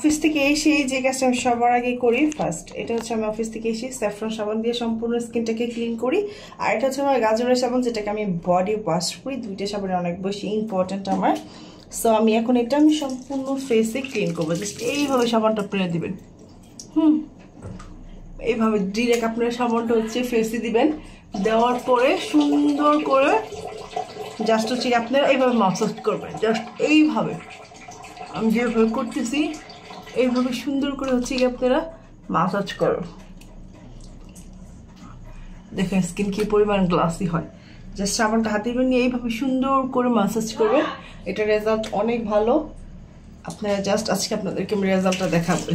Office থেকে এসে যে কাজটা আমি সবার আগে করি ফার্স্ট, এটা হচ্ছে আমি অফিস থেকে এসে স্যাফরন সাবান দিয়ে সম্পূর্ণ স্কিনটাকে ক্লিন করি। আর এটা হচ্ছে আমার গাজরের সাবান, যেটাকে আমি বডি ওয়াশ করি। দুইটা সাবান অনেক বেশি ইম্পর্টেন্ট আমার। সো আমি এখন এটা আমি সম্পূর্ণ ফেসে ক্লিন করবো। জাস্ট এইভাবে সাবানটা আপনারা দিবেন। এইভাবে ডিরেক্ট আপনারা সাবানটা হচ্ছে ফেসে দিবেন। দেওয়ার পরে সুন্দর করে জাস্ট হচ্ছে আপনারা এইভাবে মাসাজ করবেন। জাস্ট এইভাবে আমি যেভাবে করতেছি এইভাবে সুন্দর করে হচ্ছে কি আপনারা মাসাজ করো। দেখেন স্কিন কি পরিমাণ গ্লাসি হয়। জাস্ট সাবানটা হাতে নিয়ে এইভাবে সুন্দর করে মাসাজ করবেন। এটা রেজাল্ট অনেক ভালো। আপনারা জাস্ট আজকে আপনাদেরকে আমি রেজাল্টটা দেখাবো।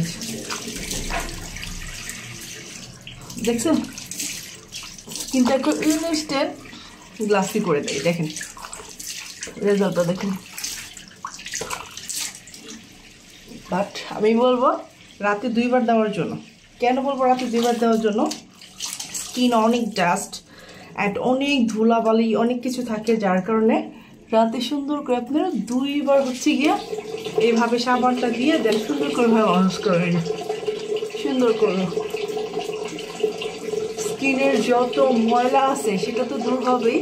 দেখছেন স্কিনটা একটু ইনস্ট্যান্ট গ্লাসি করে দেয়। দেখেন রেজাল্টটা দেখেন। বাট আমি বলবো রাতে 2 বার দেওয়ার জন্য। কেন বলবো রাতে 2 বার দেওয়ার জন্য? স্কিন অনেক ডাস্ট অ্যান্ড অনেক ধুলাবালি অনেক কিছু থাকে, যার কারণে রাতে সুন্দর করে আপনারা 2 বার হচ্ছে গিয়ে এইভাবে সাবানটা দিয়ে দেন সুন্দর করে ওয়াশ করবেন। সুন্দর করে স্কিনের যত ময়লা আছে সেটা তো দূর হবেই।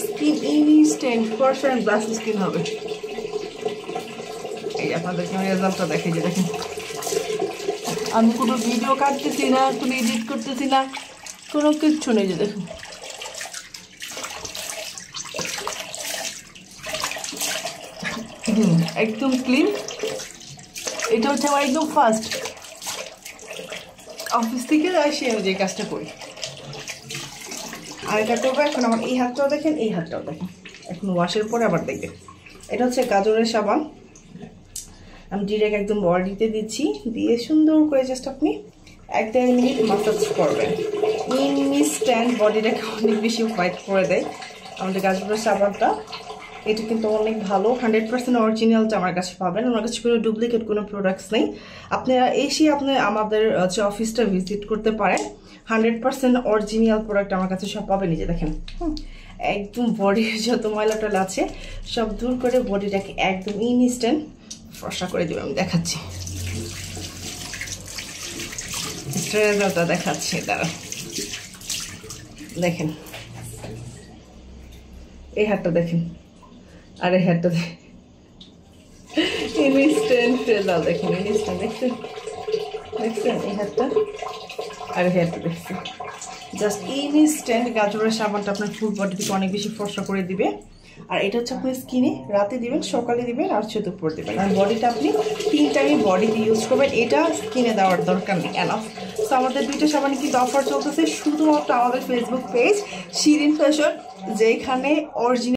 Skin instant perfect glassy skin হবে। এই আপনাদেরকে আমি রেজাল্টটা দেখে যে দেখেন আমি কোনো ভিডিও কাটতেছি না, কোনো এডিট করতেছি না, কোনো কিচ্ছু নেই। যে দেখুন একদম ক্লিন। এটা হচ্ছে আমার একদম ফার্স্ট অফিস থেকে আসি আমি যে কাজটা করি। আর এটা করবো এখন আমার এই হাতটাও দেখেন, এই হাতটাও দেখেন। এখন ওয়াশের পরে আবার দেখবেন। এটা হচ্ছে গাজরের সাবান। আমি ডিরেক্ট একদম বডিতে দিচ্ছি, দিয়ে সুন্দর করে জাস্ট আপনি 1-1.5 মিনিট মাসাজ করবেন। ইনস্ট্যান্ট বডিটাকে অনেক বেশি হোয়াইট করে দেয় আমাদের গাজরের সাবানটা। এটা কিন্তু অনেক ভালো, 100% অরিজিনালটা আমার কাছে পাবেন। আমার কাছে কোনো ডুপ্লিকেট কোনো প্রোডাক্টস নেই। আপনারা এসে আপনি আমাদের হচ্ছে অফিসটা ভিজিট করতে পারেন। 100% অরিজিনাল প্রোডাক্ট আমার কাছে সব পাবেন। নিজে দেখেন একদম বডির যত ময়লা টয়লা আছে সব দূর করে বডিটাকে একদম ইনস্ট্যান্ট ফর্সা করে দেবে। আমি দেখাচ্ছি রেজাল্টটা দেখাচ্ছি, দাঁড়া দেখেন। এই হাতটা দেখেন আর এই হাতটা দেখেন, ইনস্ট্যান্ট রেজাল্ট দেখেন। ইনস্ট্যান্ট দেখছেন, দেখছেন এই হাতটা আর এই হাতটা দেখছেন। জাস্ট ইনস্ট্যান্ট গাজরের সাবানটা আপনার ফুল বডি থেকে অনেক বেশি ফর্সা করে দিবে। আর এটা হচ্ছে আপনার স্কিনে রাতে দিবেন, সকালে দিবেন আর দুপুর দিবেন। আর বডিটা আপনি 3 টাইমে বডিতে ইউজ করবেন। এটা স্কিনে দেওয়ার দরকার নেই, এনাফ। তো আমাদের 2টা সাবানে কিন্তু অফার চলতেছে শুধুমাত্র আমাদের ফেসবুক পেজ শিরিন ফ্যাশন, যেখানে অরিজিনাল